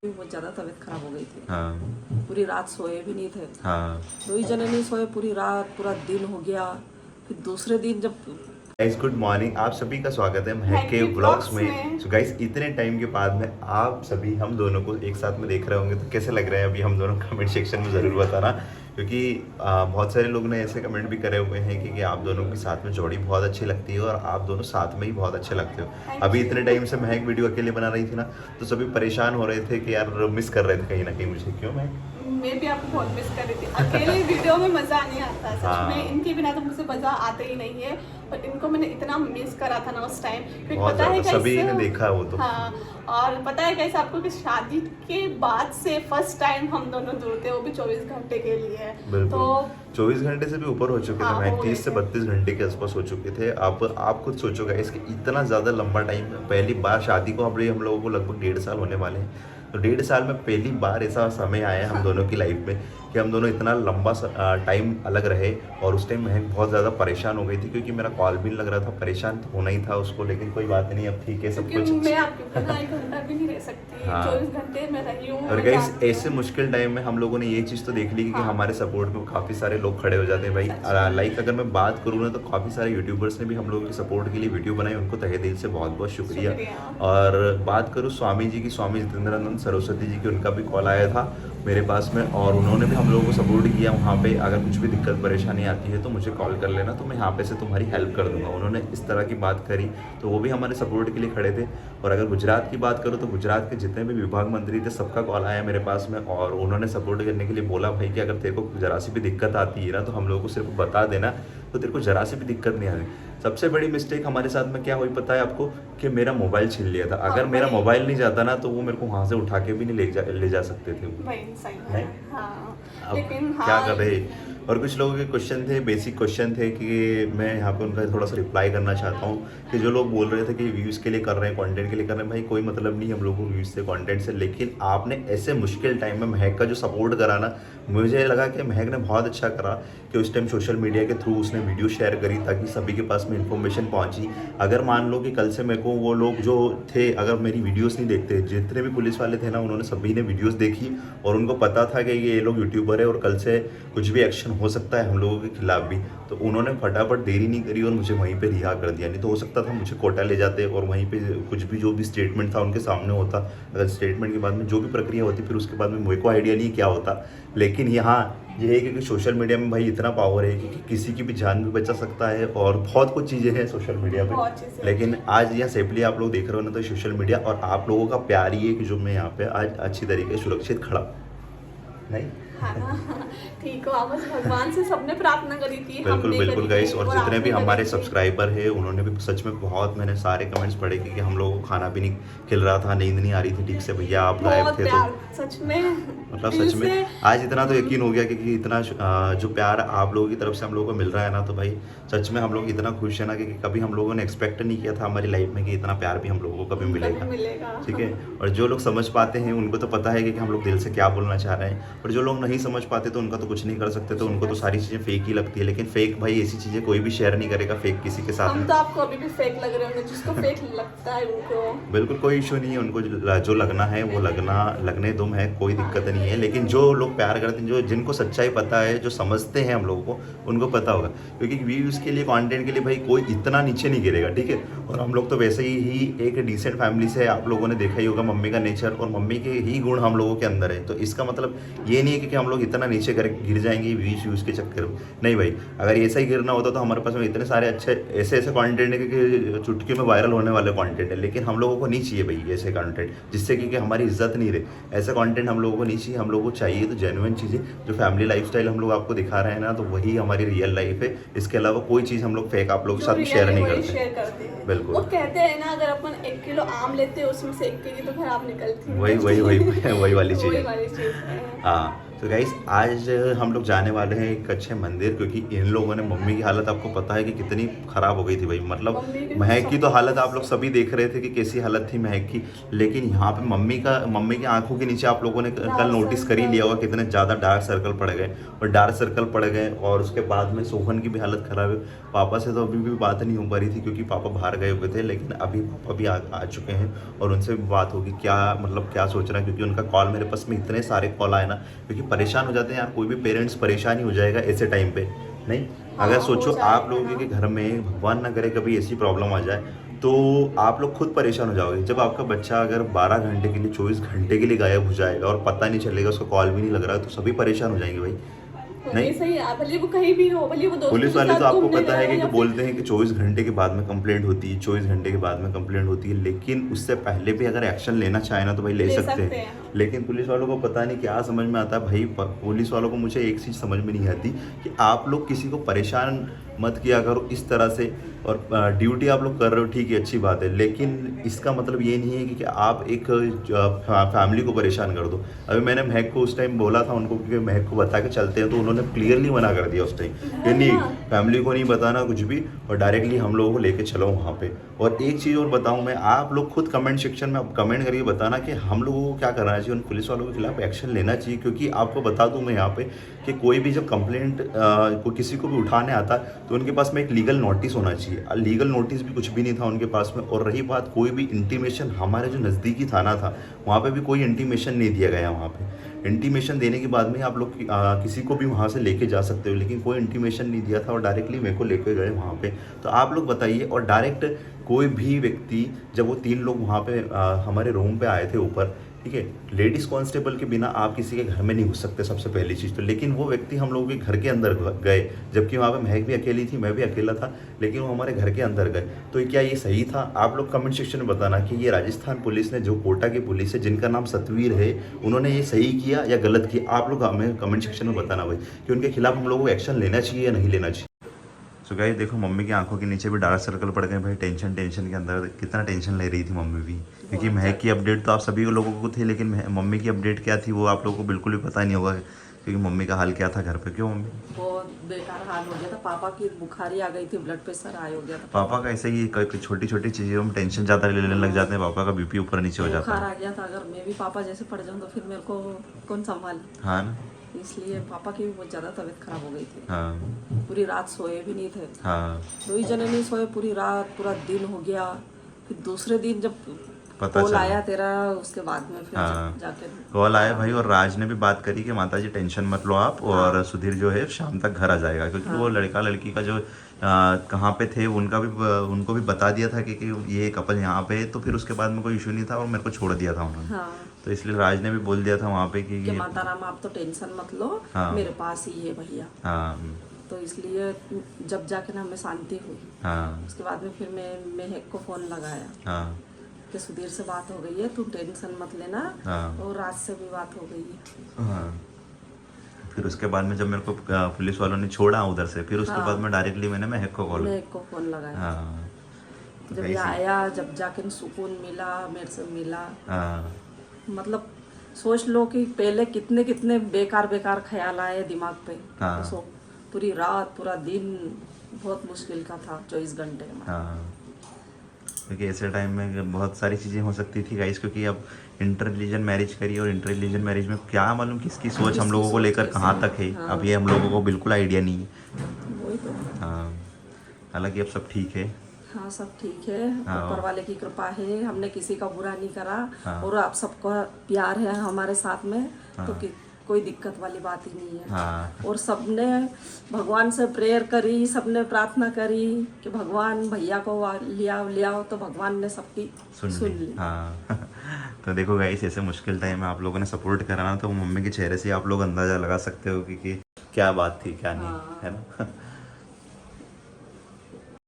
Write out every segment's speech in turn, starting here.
बहुत ज्यादा तबीयत खराब हो गई थी। हाँ पूरी रात सोए भी नहीं थे। हाँ। 2 ही जने नहीं सोए पूरी रात, पूरा दिन हो गया। फिर दूसरे दिन जब गाइस गुड मॉर्निंग, आप सभी का स्वागत है महक के व्लॉग्स में। सो गाइस इतने टाइम के बाद में आप सभी हम दोनों को एक साथ में देख रहे होंगे, तो कैसे लग रहा है अभी हम दोनों, कमेंट सेक्शन में ज़रूर बताना। क्योंकि बहुत सारे लोग ने ऐसे कमेंट भी करे हुए हैं कि आप दोनों की साथ में जोड़ी बहुत अच्छी लगती है और आप दोनों साथ में ही बहुत अच्छे लगते हो। अभी इतने टाइम से महक वीडियो अकेले बना रही थी ना, तो सभी परेशान हो रहे थे कि यार मिस कर रहे थे कहीं ना कहीं मुझे। क्यों मैं भी आपको बहुत मिस कर रही थी। अकेले वीडियो में मज़ा नहीं आता सच हाँ। में, इनके बिना तो मुझे मज़ा आता ही नहीं है। और इनको मैंने इतना मिस करा था ना उस टाइम, क्योंकि बहुत पता है ज़्यादा, सभी ने देखा वो तो। हाँ, और पता है कैसे आपको कि शादी के बाद से फर्स्ट टाइम हम दोनों दूर थे, वो भी 24 घंटे के लिए। तो 24 घंटे से भी ऊपर हो चुके थे, मैं हो 30 से गए थे। 32 घंटे के आसपास हो चुके थे। आप खुद सोचोगे इसके इतना ज़्यादा लंबा टाइम, पहली बार शादी को हम लोगों को लगभग 1.5 साल होने वाले हैं। तो 1.5 साल में पहली बार ऐसा समय आया है हम दोनों की लाइफ में कि हम दोनों इतना लंबा टाइम अलग रहे। और उस टाइम मैं बहुत ज़्यादा परेशान हो गई थी, क्योंकि मेरा कॉल भी नहीं लग रहा था। परेशान तो होना ही था उसको, लेकिन कोई बात नहीं, अब ठीक है सब क्योंकि कुछ। मैं आपके बिना 1 घंटा भी नहीं रह सकती। हाँ। 24 घंटे मैं रही हूँ। और गाइस ऐसे मुश्किल टाइम में हम लोगों ने ये चीज़ तो देख ली कि हाँ। हमारे सपोर्ट में काफ़ी सारे लोग खड़े हो जाते हैं भाई। लाइक अगर मैं बात करूँ ना, तो काफ़ी सारे यूट्यूबर्स ने भी हम लोगों के सपोर्ट के लिए वीडियो बनाई, उनको तहे दिल से बहुत बहुत शुक्रिया। और बात करूँ स्वामी जी की, स्वामी जितेंद्रानंद सरस्वती जी की, उनका भी कॉल आया था मेरे पास में, और उन्होंने भी हम लोगों को सपोर्ट किया वहाँ पे। अगर कुछ भी दिक्कत परेशानी आती है तो मुझे कॉल कर लेना, तो मैं यहाँ पे से तुम्हारी हेल्प कर दूंगा। उन्होंने इस तरह की बात करी, तो वो भी हमारे सपोर्ट के लिए खड़े थे। और अगर गुजरात की बात करूँ तो गुजरात के जितने भी विभाग मंत्री थे सबका कॉल आया मेरे पास में, और उन्होंने सपोर्ट करने के लिए बोला भाई कि अगर तेरे को जरा सी भी दिक्कत आती है ना, तो हम लोगों को सिर्फ बता देना, तो तेरे को जरा सी भी दिक्कत नहीं आती। सबसे बड़ी मिस्टेक हमारे साथ में क्या हुई पता है आपको, कि मेरा मोबाइल छीन लिया था। अगर मेरा मोबाइल नहीं जाता ना, तो वो मेरे को वहाँ से उठा के भी नहीं ले जा सकते थे वो। वही सही है। नहीं? हाँ, अब लेकिन क्या हाँ, कर रहे। और कुछ लोगों के क्वेश्चन थे, बेसिक क्वेश्चन थे, कि मैं यहाँ पे उनका थोड़ा सा रिप्लाई करना चाहता हूँ। कि जो लोग बोल रहे थे कि व्यूज़ के लिए कर रहे हैं, कंटेंट के लिए कर रहे हैं, भाई कोई मतलब नहीं हम लोगों को व्यूज़ से, कंटेंट से। लेकिन आपने ऐसे मुश्किल टाइम में महक का जो सपोर्ट करा ना, मुझे लगा कि महक ने बहुत अच्छा करा कि उस टाइम सोशल मीडिया के थ्रू उसने वीडियो शेयर करी, ताकि सभी के पास में इन्फॉर्मेशन पहुँची। अगर मान लो कि कल से मेरे को वो लोग जो थे, अगर मेरी वीडियोज़ नहीं देखते, जितने भी पुलिस वाले थे ना, उन्होंने सभी ने वीडियोज़ देखी और उनको पता था कि ये लोग यूट्यूबर है और कल से कुछ भी एक्शन हो सकता है हम लोगों के खिलाफ भी, तो उन्होंने फटाफट देरी नहीं करी और मुझे वहीं पे रिहा कर दिया। नहीं तो हो सकता था मुझे कोर्टा ले जाते और वहीं पे कुछ भी जो भी स्टेटमेंट था उनके सामने होता। अगर स्टेटमेंट के बाद में जो भी प्रक्रिया होती, फिर उसके बाद में मुझे को आइडिया नहीं क्या होता। लेकिन यहाँ ये है कि सोशल मीडिया में भाई इतना पावर है कि किसी की भी जान भी बचा सकता है, और बहुत कुछ चीज़ें हैं सोशल मीडिया पे। लेकिन आज यहाँ सेफली आप लोग देख रहे हो ना, तो सोशल मीडिया और आप लोगों का प्यार ही है कि जो मैं यहाँ पे आज अच्छी तरीके से सुरक्षित खड़ा नहीं। हाँ ना, ठीक हो। बस भगवान से सबने प्रार्थना करी थी। बिल्कुल बिल्कुल गाइस, और जितने भी हमारे सब्सक्राइबर सब्सक्राइबर हैं उन्होंने भी सच में बहुत, मैंने सारे कमेंट्स पढ़े कि हम लोगों को खाना भी नहीं खिल रहा था, नींद नहीं आ रही थी ठीक से, भैया आप गायब थे। तो सच में, मतलब सच में आज इतना तो यकीन हो गया कि इतना जो प्यार आप लोगों की तरफ से हम लोगों को मिल रहा है ना, तो भाई सच में हम लोग इतना खुश है ना कि कभी हम लोगों ने एक्सपेक्ट नहीं किया था हमारी लाइफ में कि इतना प्यार भी हम लोगों को कभी मिलेगा। ठीक है। और जो लोग समझ पाते हैं उनको तो पता है कि हम लोग दिल से क्या बोलना चाह रहे हैं, और जो लोग नहीं समझ पाते तो उनका तो कुछ नहीं कर सकते, तो उनको तो सारी चीज़ें फेक ही लगती है। लेकिन फेक भाई ऐसी चीज़ें कोई भी शेयर नहीं करेगा फेक किसी के साथ हम में। तो आपको अभी भी फेक लग रहे होंगे, जिसको फेक लगता है उनको बिल्कुल कोई इशू नहीं है, उनको जो लगना है वो लगने दो है, कोई दिक्कत नहीं है। लेकिन जो लोग प्यार करते हैं, जो जिनको सच्चाई पता है, जो समझते हैं हम लोगों को, उनको पता होगा। क्योंकि व्यूज़ के लिए, कंटेंट के लिए भाई कोई इतना नीचे नहीं गिरेगा। ठीक है। और हम लोग तो वैसे ही एक डिसेंट फैमिली से, आप लोगों ने देखा ही होगा मम्मी का नेचर, और मम्मी के ही गुण हम लोगों के अंदर है। तो इसका मतलब ये नहीं है कि हम लोग इतना नीचे गिर जाएंगे व्यूज़ के चक्कर में। नहीं भाई, अगर ऐसा ही गिरना होता तो हमारे पास में इतने सारे अच्छे ऐसे कंटेंट है कि चुटकी में वायरल होने वाले कंटेंट है। लेकिन हम लोगों को नहीं चाहिए भाई ऐसे कंटेंट जिससे कि हमारी इज्जत नहीं रहे। ऐसा कंटेंट हम लोगों को नहीं चाहिए। हम लोगों को चाहिए तो जेन्युइन चीज़ें, जो फैमिली लाइफस्टाइल हम लोग आपको दिखा रहे हैं ना, तो वही हमारी रियल लाइफ है। इसके अलावा कोई चीज़ हम लोग फेक आप लोगों के साथ शेयर नहीं करते। बिल्कुल। वो कहते हैं ना, अगर अपन 1 किलो आम लेते हैं उसमें से 1 केजी तो खराब निकलती है। वही वाली चीज़ है। है। हाँ, तो गाइस आज हम लोग जाने वाले हैं एक अच्छे मंदिर, क्योंकि इन लोगों ने मम्मी की हालत आपको पता है कि कितनी ख़राब हो गई थी भाई। मतलब महक की तो हालत आप लोग सभी देख रहे थे कि कैसी हालत थी महक की, लेकिन यहाँ पे मम्मी की आंखों के नीचे आप लोगों ने कल नोटिस कर ही लिया होगा कितने ज़्यादा डार्क सर्कल पड़ गए। और डार्क सर्कल पड़ गए और उसके बाद में सोहन की भी हालत ख़राब है। पापा से तो अभी भी बात नहीं हो पा रही थी क्योंकि पापा बाहर गए हुए थे, लेकिन अभी पापा भी आ चुके हैं और उनसे भी बात होगी क्या मतलब क्या सोच रहे हैं, क्योंकि उनका कॉल मेरे पास में इतने सारे कॉल आए ना, क्योंकि परेशान हो जाते हैं यार। कोई भी पेरेंट्स परेशान ही हो जाएगा ऐसे टाइम पे, नहीं? अगर सोचो आप लोगों के घर में भगवान ना करे कभी ऐसी प्रॉब्लम आ जाए तो आप लोग खुद परेशान हो जाओगे। जब आपका बच्चा अगर 12 घंटे के लिए 24 घंटे के लिए गायब हो जाएगा और पता नहीं चलेगा, उसका कॉल भी नहीं लग रहा है, तो सभी परेशान हो जाएंगे भाई। नहीं सही है, भले वो कहीं भी हो, भले वो दोस्तों पुलिस के वाले साथ तो आपको घूमने पता गया है हो कि या फिर- बोलते हैं कि 24 घंटे के बाद में कंप्लेंट होती है, 24 घंटे के बाद में कंप्लेंट होती है, लेकिन उससे पहले भी अगर एक्शन लेना चाहे ना तो भाई ले सकते हैं। लेकिन पुलिस वालों को पता नहीं क्या समझ में आता है भाई। पुलिस वालों को मुझे एक चीज़ समझ में नहीं आती कि आप लोग किसी को परेशान मत किया करो इस तरह से। और ड्यूटी आप लोग कर रहे हो, ठीक है, अच्छी बात है, लेकिन इसका मतलब ये नहीं है कि आप एक फैमिली को परेशान कर दो। अभी मैंने महक को उस टाइम बोला था उनको कि महक को बता के चलते हैं, तो उन्होंने क्लियरली मना कर दिया उस टाइम कि नहीं, फैमिली को नहीं बताना कुछ भी, और डायरेक्टली हम लोगों को लेके चलो वहाँ पे। और एक चीज़ और बताऊँ मैं, आप लोग खुद कमेंट सेक्शन में कमेंट करके बताना कि हम लोगों को क्या करना चाहिए, उन पुलिस वालों के खिलाफ एक्शन लेना चाहिए। क्योंकि आपको बता दूँ मैं यहाँ पे कि कोई भी जब कंप्लेंट को किसी को भी उठाने आता तो उनके पास में एक लीगल नोटिस होना चाहिए। लीगल नोटिस भी कुछ भी नहीं था उनके पास में। और रही बात कोई भी इंटीमेशन, हमारे जो नज़दीकी थाना था वहाँ पे भी कोई इंटीमेशन नहीं दिया गया। वहाँ पे इंटीमेशन देने के बाद में आप लोग किसी को भी वहाँ से लेके जा सकते हो, लेकिन कोई इंटीमेशन नहीं दिया था और डायरेक्टली मेरे को लेके गए वहाँ पे। तो आप लोग बताइए। और डायरेक्ट कोई भी व्यक्ति, जब वो 3 लोग वहाँ पे हमारे रूम पे आए थे ऊपर, ठीक है, लेडीज़ कांस्टेबल के बिना आप किसी के घर में नहीं घुस सकते, सबसे पहली चीज़ तो। लेकिन वो व्यक्ति हम लोगों के घर के अंदर गए, जबकि वहाँ पे महक भी अकेली थी, मैं भी अकेला था, लेकिन वो हमारे घर के अंदर गए। तो क्या ये सही था? आप लोग कमेंट सेक्शन में बताना कि ये राजस्थान पुलिस ने, जो कोटा की पुलिस है जिनका नाम सतवीर है, उन्होंने ये सही किया या गलत किया। आप लोग हमें कमेंट सेक्शन में बताना भाई कि उनके खिलाफ हम लोगों को एक्शन लेना चाहिए या नहीं लेना चाहिए। तो गाइस देखो, मम्मी की आंखों के नीचे भी डार्क सर्कल पड़ गए भाई। टेंशन के अंदर कितना टेंशन ले रही थी मम्मी भी, क्योंकि महक की अपडेट तो आप सभी लोगों को थी, लेकिन मम्मी की अपडेट क्या थी वो आप लोगों को बिल्कुल भी पता नहीं होगा, क्योंकि मम्मी का हाल क्या था घर पे। क्यों मम्मी? बहुत बेकार हाल हो गया था। पापा की बुखारी आ गई थी, ब्लड प्रेशर हाई हो गया था। पापा का ऐसे ही छोटी छोटी चीज़ों में टेंशन ज़्यादा लेने लग जाते हैं, पापा का बीपी ऊपर नीचे हो जाता बुखार है। आ गया था। अगर मैं भी पापा जैसे पड़ जाऊँ तो फिर मेरे को कौन संभाले। हाँ ना। इसलिए पापा की भी बहुत ज़्यादा तबीयत खराब हो गई थी। हाँ पूरी रात सोए भी नहीं थे। हाँ, 2 ही जने नहीं सोए पूरी रात, पूरा दिन हो गया। फिर दूसरे दिन जब पता कॉल चला। आया तेरा, उसके बाद में फिर हाँ। जाके कॉल आया भाई, और राज ने भी बात करी कि माता जी टेंशन मत लो आप, और सुधीर जो है शाम तक घर आ जाएगा, क्योंकि वो लड़का लड़की का जो कहाँ पे थे उनको भी बता दिया था कि ये कपल यहाँ पे है। तो फिर उसके बाद में कोई इशू नहीं था और मेरे को छोड़ दिया था उन्होंने। हाँ, तो इसलिए राज ने भी बोल दिया था वहाँ पे कि माता राम आप तो टेंशन मत लो, हाँ। मेरे पास ही है भैया। हाँ तो इसलिए जब जाके ना हमें शांति हुई। हाँ उसके बाद में फिर मैं महक को फ़ोन लगाया हाँ कि सुधीर से बात हो गई है, तू टेंशन मत लेना। हाँ। और राज से भी बात हो गई है। हाँ। फिर उसके बाद में जब मेरे को पुलिस वालों ने छोड़ा उधर से, फिर उसके बाद में डायरेक्टली मैंने महक को कॉल। महक को फ़ोन लगाया। हाँ। जब ये आया, जब जाके सुकून मिला, मेरे से मिला। हाँ मतलब सोच लो कि पहले कितने कितने बेकार बेकार ख्याल आए दिमाग पे। हाँ। तो पूरी रात पूरा दिन बहुत मुश्किल का था, 24 घंटे में। हाँ, क्योंकि ऐसे टाइम में बहुत सारी चीज़ें हो सकती थी गाइस, क्योंकि अब इंटर रिलीजन मैरिज करी, और इंटर रिलीजन मैरिज में क्या मालूम किसकी सोच हम लोगों को लेकर कहाँ तक है। अब ये हम लोगों को बिल्कुल आइडिया नहीं है। वही तो। हाँ, हालांकि अब सब ठीक है। हाँ, सब ठीक है। ऊपर वाले की कृपा है, हमने किसी का बुरा नहीं करा। हाँ। और आप सबका प्यार है हमारे साथ में। हाँ। तो कोई दिक्कत वाली बात ही नहीं है। हाँ। और सबने भगवान से प्रेयर करी, सबने प्रार्थना करी कि भगवान भैया को ले आओ, तो भगवान ने सबकी सुन ली। हाँ। तो देखो गाइस, ऐसे मुश्किल टाइम में आप लोगों ने सपोर्ट करा ना, तो मम्मी के चेहरे से आप लोग अंदाजा लगा सकते हो कि क्या बात थी क्या नहीं। हाँ। है ना।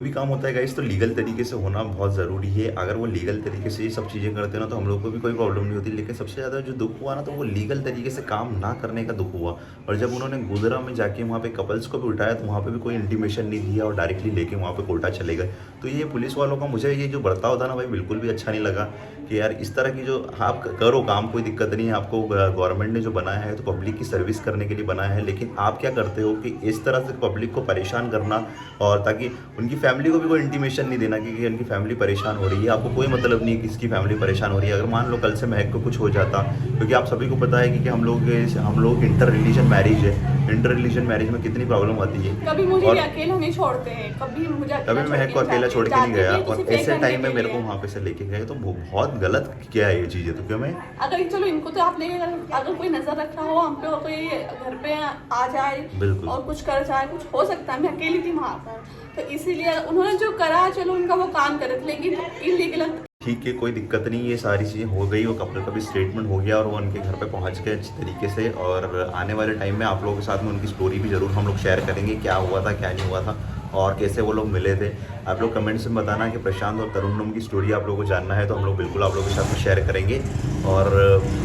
भी काम होता है गाइस, तो लीगल तरीके से होना बहुत ज़रूरी है। अगर वो लीगल तरीके से ये सब चीज़ें करते हैं ना, तो हम लोग को भी कोई प्रॉब्लम नहीं होती। लेकिन सबसे ज़्यादा जो दुख हुआ ना, तो वो लीगल तरीके से काम ना करने का दुख हुआ। और जब उन्होंने गोधरा में जाके वहाँ पे कपल्स को भी उठाया, तो वहाँ पे भी कोई इंटीमेशन नहीं दिया और डायरेक्टली लेके वहाँ पे कोर्टा चले गए। तो ये पुलिस वालों का मुझे ये जो बर्ताव था ना भाई, बिल्कुल भी अच्छा नहीं लगा कि यार इस तरह की जो आप करो काम, कोई दिक्कत नहीं है, आपको गवर्नमेंट ने जो बनाया है तो पब्लिक की सर्विस करने के लिए बनाया है, लेकिन आप क्या करते हो कि इस तरह से पब्लिक को परेशान करना, और ताकि उनकी फैमिली को भी कोई इंटीमेशन नहीं देना कि उनकी फैमिली परेशान हो रही है। आपको कोई मतलब नहीं है कि इसकी फैमिली परेशान हो रही है। अगर मान लो कल से महक को कुछ हो जाता, क्योंकि आप सभी को पता है कि हम लोग इंटर रिलीजन मैरिज है, इंटर रिलीजन मैरिज में कितनी प्रॉब्लम आती है। कभी मुझे और ये अकेला नहीं छोड़ते हैं, कभी मुझे कभी महक को अकेला छोड़ के नहीं गया, जाते थे, और तो सिर्फ ऐसे एक टाइम में घंटे मेरे के को लिए। वहाँ पे से लेके गए, तो वो बहुत गलत क्या है ये चीज़ है। तो क्यों मैं अगर चलो इनको तो आपने अगर कोई नजर रख रहा हो हम पे और कोई घर पे आ जाए बिल्कुल। और कुछ कर जाए, कुछ हो सकता है, मैं अकेली थी वहाँ पर, तो इसीलिए उन्होंने जो करा चलो उनका वो काम करे थे, लेकिन इलीगल ठीक है, कोई दिक्कत नहीं, ये सारी चीज़ें हो गई, वो कपल का भी स्टेटमेंट हो गया और वो उनके घर पे पहुंच गए अच्छी तरीके से। और आने वाले टाइम में आप लोगों के साथ में उनकी स्टोरी भी ज़रूर हम लोग शेयर करेंगे, क्या हुआ था क्या नहीं हुआ था और कैसे वो लोग मिले थे। आप लोग कमेंट्स में बताना कि प्रशांत और तरुणम की स्टोरी आप लोगों को जानना है, तो हम लोग बिल्कुल आप लोगों के साथ में शेयर करेंगे। और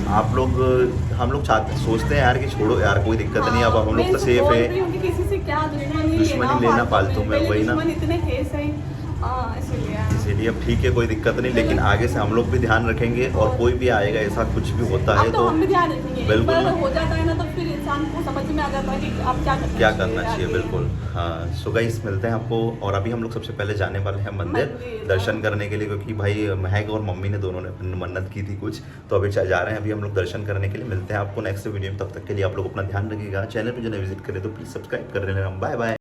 हम लोग सोचते हैं यार कि छोड़ो यार, कोई दिक्कत नहीं, अब हम लोग तो सेफ है, किसी से क्या दुश्मनी लेना फालतू में, वही ना, इतने थे सही, इसीलिए अब ठीक है, कोई दिक्कत नहीं, लेकिन आगे से हम लोग भी ध्यान रखेंगे, और कोई भी आएगा ऐसा कुछ भी होता है तो हम भी ध्यान रखेंगे, बिल्कुल बिल्कुल ना। हो जाता है ना, तो फिर इंसान को समझ में आ जाता है कि आप क्या करना चाहिए, बिल्कुल। हाँ, सो गाइस मिलते हैं आपको, और अभी हम लोग सबसे पहले जाने वाले हैं मंदिर दर्शन करने के लिए, क्योंकि भाई महक और मम्मी ने दोनों ने मन्नत की थी कुछ, तो अभी जा रहे हैं अभी हम लोग दर्शन करने के लिए। मिलते हैं आपको नेक्स्ट वीडियो में, तब तक के लिए आप लोग अपना ध्यान रखिएगा। चैनल पर जो विजिट करें तो प्लीज़ सब्सक्राइब कर लेना। Bye bye.